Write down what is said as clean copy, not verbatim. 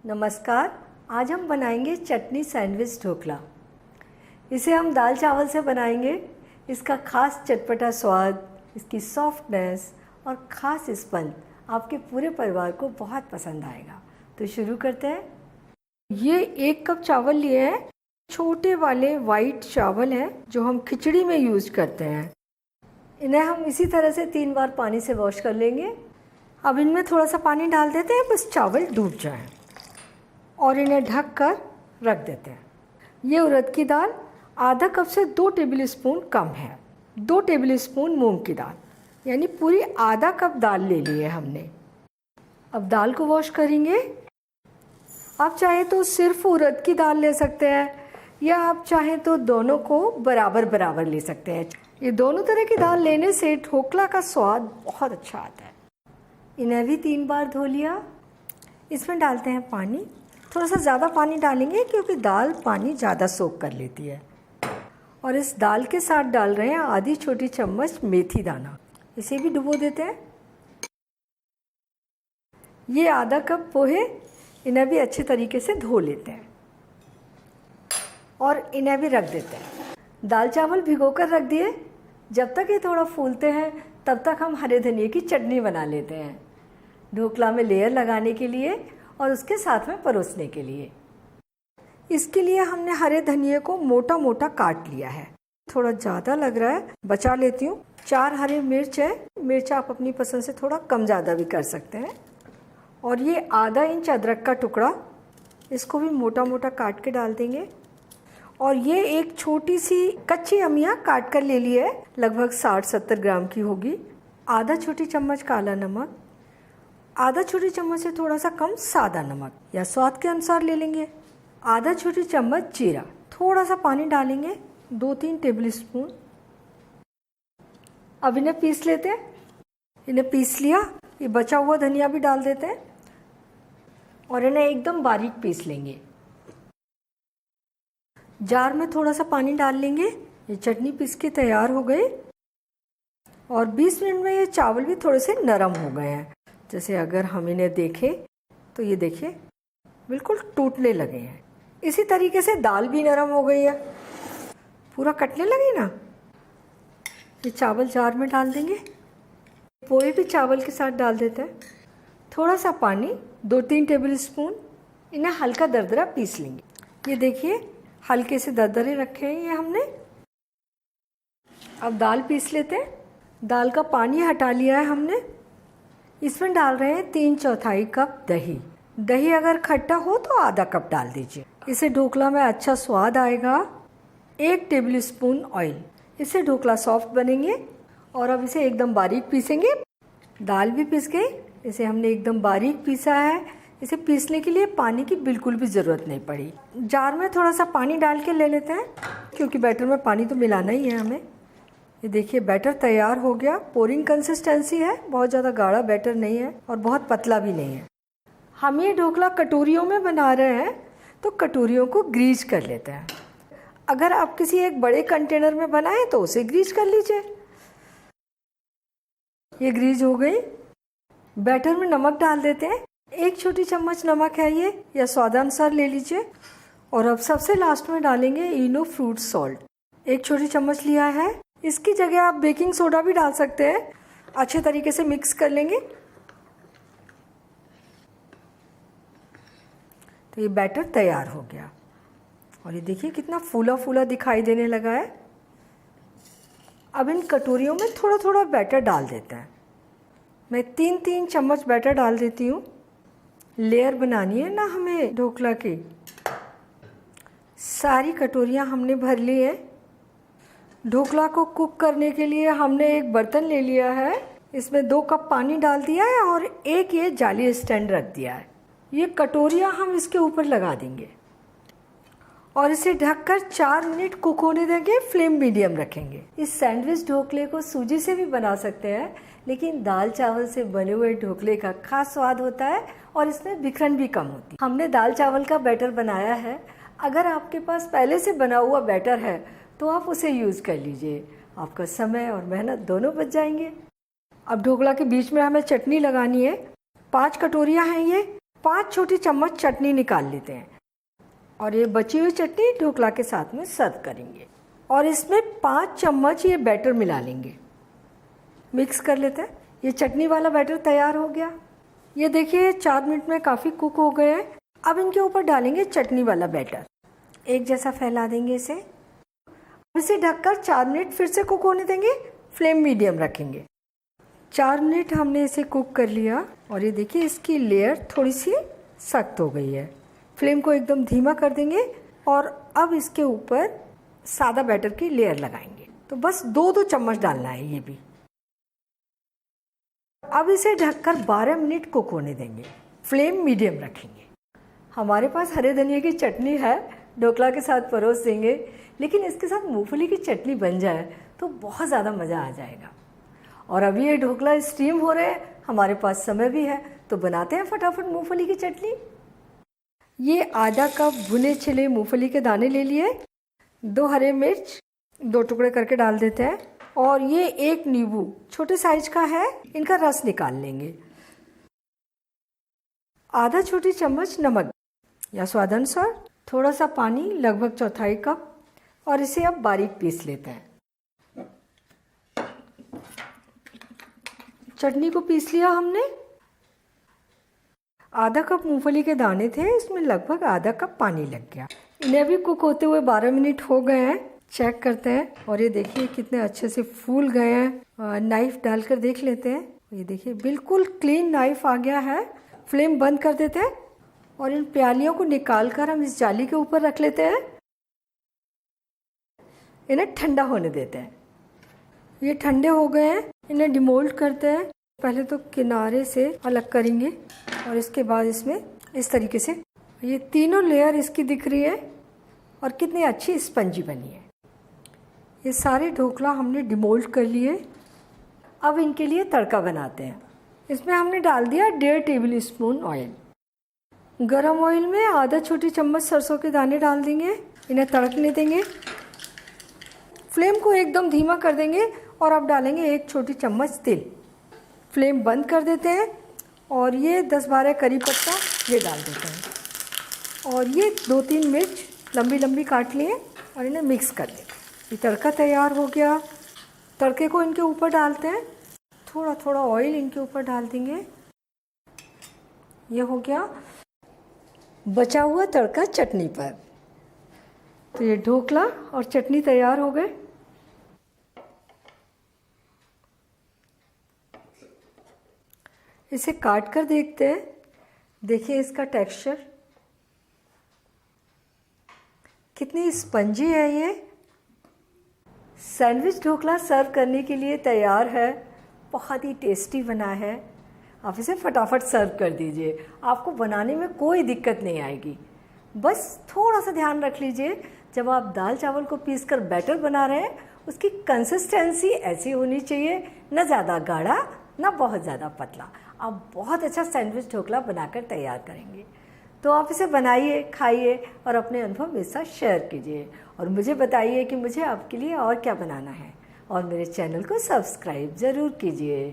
नमस्कार। आज हम बनाएंगे चटनी सैंडविच ढोकला। इसे हम दाल चावल से बनाएंगे। इसका खास चटपटा स्वाद, इसकी सॉफ्टनेस और ख़ास स्पंज आपके पूरे परिवार को बहुत पसंद आएगा। तो शुरू करते हैं। ये 1 कप चावल लिए हैं। छोटे वाले वाइट चावल हैं जो हम खिचड़ी में यूज़ करते हैं। इन्हें हम इसी तरह से 3 बार पानी से वॉश कर लेंगे। अब इनमें थोड़ा सा पानी डाल देते हैं, बस चावल डूब जाए और इन्हें ढक कर रख देते हैं। ये उड़द की दाल आधा कप से 2 टेबल स्पून कम है। 2 टेबल स्पून मूंग की दाल, यानी पूरी आधा कप दाल ले ली है हमने। अब दाल को वॉश करेंगे। आप चाहे तो सिर्फ उड़द की दाल ले सकते हैं या आप चाहें तो दोनों को बराबर बराबर ले सकते हैं। ये दोनों तरह की दाल लेने से ढोकला का स्वाद बहुत अच्छा आता है। इन्हें भी 3 बार धो लिया। इसमें डालते हैं पानी। थोड़ा सा ज़्यादा पानी डालेंगे क्योंकि दाल पानी ज़्यादा सोख कर लेती है। और इस दाल के साथ डाल रहे हैं आधी छोटी चम्मच मेथी दाना। इसे भी डुबो देते हैं। ये आधा कप पोहे, इन्हें भी अच्छे तरीके से धो लेते हैं और इन्हें भी रख देते हैं। दाल चावल भिगोकर रख दिए। जब तक ये थोड़ा फूलते हैं तब तक हम हरे धनिए की चटनी बना लेते हैं, ढोकला में लेयर लगाने के लिए और उसके साथ में परोसने के लिए। इसके लिए हमने हरे धनिए को मोटा मोटा काट लिया है। थोड़ा ज़्यादा लग रहा है, बचा लेती हूँ। 4 हरे मिर्च है। मिर्च आप अपनी पसंद से थोड़ा कम ज़्यादा भी कर सकते हैं। और ये आधा इंच अदरक का टुकड़ा, इसको भी मोटा मोटा काट के डाल देंगे। और ये एक छोटी सी कच्ची अमिया काट कर ले ली है, लगभग 60-70 ग्राम की होगी। आधा छोटी चम्मच काला नमक, आधा छोटी चम्मच से थोड़ा सा कम सादा नमक या स्वाद के अनुसार ले लेंगे। आधा छोटी चम्मच जीरा, थोड़ा सा पानी डालेंगे, 2-3 टेबल स्पून। अब इन्हें पीस लेते हैं। इन्हें पीस लिया। ये बचा हुआ धनिया भी डाल देते हैं और इन्हें एकदम बारीक पीस लेंगे। जार में थोड़ा सा पानी डाल लेंगे। ये चटनी पीस के तैयार हो गई और 20 मिनट में ये चावल भी थोड़े से नरम हो गए हैं। जैसे अगर हम इन्हें देखें तो ये देखिए बिल्कुल टूटने लगे हैं। इसी तरीके से दाल भी नरम हो गई है, पूरा कटने लगी ना। ये चावल जार में डाल देंगे। पोहे भी चावल के साथ डाल देते हैं। थोड़ा सा पानी, 2-3 टेबल स्पून। इन्हें हल्का दरदरा पीस लेंगे। ये देखिए हल्के से दरदरे रखे हैं ये हमने। अब दाल पीस लेते हैं। दाल का पानी हटा लिया है हमने। इसमें डाल रहे हैं 3/4 कप दही। दही अगर खट्टा हो तो आधा कप डाल दीजिए, इससे ढोकला में अच्छा स्वाद आएगा। 1 टेबल स्पून ऑयल, इससे ढोकला सॉफ्ट बनेंगे। और अब इसे एकदम बारीक पीसेंगे। दाल भी पीस गई, इसे हमने एकदम बारीक पीसा है। इसे पीसने के लिए पानी की बिल्कुल भी ज़रूरत नहीं पड़ी। जार में थोड़ा सा पानी डाल के ले लेते हैं क्योंकि बैटर में पानी तो मिलाना ही है हमें। ये देखिए बैटर तैयार हो गया। पोरिंग कंसिस्टेंसी है, बहुत ज़्यादा गाढ़ा बैटर नहीं है और बहुत पतला भी नहीं है। हम ये ढोकला कटोरियों में बना रहे हैं तो कटोरियों को ग्रीस कर लेते हैं। अगर आप किसी एक बड़े कंटेनर में बनाएं तो उसे ग्रीस कर लीजिए। ये ग्रीस हो गई। बैटर में नमक डाल देते हैं। 1 छोटी चम्मच नमक है ये, या स्वादानुसार ले लीजिए। और अब सबसे लास्ट में डालेंगे इनो फ्रूट सॉल्ट, 1 छोटी चम्मच लिया है। इसकी जगह आप बेकिंग सोडा भी डाल सकते हैं। अच्छे तरीके से मिक्स कर लेंगे। तो ये बैटर तैयार हो गया और ये देखिए कितना फूला फूला दिखाई देने लगा है। अब इन कटोरियों में थोड़ा थोड़ा बैटर डाल देते हैं। मैं 3-3 चम्मच बैटर डाल देती हूँ। लेयर बनानी है ना हमें ढोकला की। सारी कटोरियाँ हमने भर ली है। ढोकला को कुक करने के लिए हमने एक बर्तन ले लिया है। इसमें 2 कप पानी डाल दिया है और एक ये जाली स्टैंड रख दिया है। ये कटोरियाँ हम इसके ऊपर लगा देंगे और इसे ढककर 4 मिनट कुक होने देंगे। फ्लेम मीडियम रखेंगे। इस सैंडविच ढोकले को सूजी से भी बना सकते हैं, लेकिन दाल चावल से बने हुए ढोकले का खास स्वाद होता है और इसमें बिखरन भी कम होती है। हमने दाल चावल का बैटर बनाया है। अगर आपके पास पहले से बना हुआ बैटर है तो आप उसे यूज़ कर लीजिए। आपका समय और मेहनत दोनों बच जाएंगे। अब ढोकला के बीच में हमें चटनी लगानी है। 5 कटोरियाँ हैं ये। 5 छोटी चम्मच चटनी निकाल लेते हैं और ये बची हुई चटनी ढोकला के साथ में सर्व करेंगे। और इसमें 5 चम्मच ये बैटर मिला लेंगे, मिक्स कर लेते हैं। ये चटनी वाला बैटर तैयार हो गया। ये देखिए 4 मिनट में काफ़ी कुक हो गए हैं। अब इनके ऊपर डालेंगे चटनी वाला बैटर, एक जैसा फैला देंगे इसे। इसे ढककर 4 मिनट फिर से कुक होने देंगे, फ्लेम मीडियम रखेंगे। 4 मिनट हमने इसे कुक कर लिया और ये देखिए इसकी लेयर थोड़ी सी सख्त हो गई है। फ्लेम को एकदम धीमा कर देंगे और अब इसके ऊपर सादा बैटर की लेयर लगाएंगे। तो बस 2-2 चम्मच डालना है ये भी। अब इसे ढककर 12 मिनट कुक होने देंगे, फ्लेम मीडियम रखेंगे। हमारे पास हरे धनिया की चटनी है, ढोकला के साथ परोस देंगे, लेकिन इसके साथ मूंगफली की चटनी बन जाए तो बहुत ज़्यादा मज़ा आ जाएगा। और अभी ये ढोकला स्टीम हो रहे हैं, हमारे पास समय भी है, तो बनाते हैं फटाफट मूंगफली की चटनी। ये आधा कप भुने छिले मूंगफली के दाने ले लिए, 2 हरे मिर्च 2 टुकड़े करके डाल देते हैं और ये 1 नींबू छोटे साइज का है, इनका रस निकाल लेंगे। आधा छोटी चम्मच नमक या स्वादानुसार, थोड़ा सा पानी लगभग 1/4 कप और इसे अब बारीक पीस लेते हैं। चटनी को पीस लिया हमने। आधा कप मूंगफली के दाने थे, इसमें लगभग आधा कप पानी लग गया। इन्हें भी कुक होते हुए 12 मिनट हो गए हैं। चेक करते हैं और ये देखिए कितने अच्छे से फूल गए हैं। नाइफ डालकर देख लेते हैं। ये देखिए बिल्कुल क्लीन नाइफ आ गया है। फ्लेम बंद कर देते हैं और इन प्यालियों को निकालकर हम इस जाली के ऊपर रख लेते हैं। इन्हें ठंडा होने देते हैं। ये ठंडे हो गए हैं, इन्हें डिमोल्ड करते हैं। पहले तो किनारे से अलग करेंगे और इसके बाद इसमें इस तरीके से ये तीनों लेयर इसकी दिख रही है और कितनी अच्छी स्पंजी बनी है। ये सारे ढोकला हमने डिमोल्ड कर लिए। अब इनके लिए तड़का बनाते हैं। इसमें हमने डाल दिया 1.5 टेबल स्पून ऑयल। गरम ऑयल में आधा छोटी चम्मच सरसों के दाने डाल देंगे, इन्हें तड़कने देंगे। फ्लेम को एकदम धीमा कर देंगे और अब डालेंगे 1 छोटी चम्मच तेल। फ्लेम बंद कर देते हैं और ये 10-12 करी पत्ता ये डाल देते हैं और ये 2-3 मिर्च लंबी लंबी काट लिए और इन्हें मिक्स कर देंगे। ये तड़का तैयार हो गया। तड़के को इनके ऊपर डालते हैं, थोड़ा थोड़ा ऑयल इनके ऊपर डाल देंगे। ये हो गया बचा हुआ तड़का चटनी पर। तो ये ढोकला और चटनी तैयार हो गए। इसे काट कर देखते हैं। देखिए इसका टेक्सचर कितनी स्पंजी है। ये सैंडविच ढोकला सर्व करने के लिए तैयार है। बहुत ही टेस्टी बना है। आप इसे फटाफट सर्व कर दीजिए, आपको बनाने में कोई दिक्कत नहीं आएगी। बस थोड़ा सा ध्यान रख लीजिए, जब आप दाल चावल को पीसकर बैटर बना रहे हैं उसकी कंसिस्टेंसी ऐसी होनी चाहिए, न ज़्यादा गाढ़ा न बहुत ज़्यादा पतला। आप बहुत अच्छा सैंडविच ढोकला बनाकर तैयार करेंगे। तो आप इसे बनाइए, खाइए और अपने अनुभव मेरे साथ शेयर कीजिए और मुझे बताइए कि मुझे आपके लिए और क्या बनाना है। और मेरे चैनल को सब्सक्राइब ज़रूर कीजिए।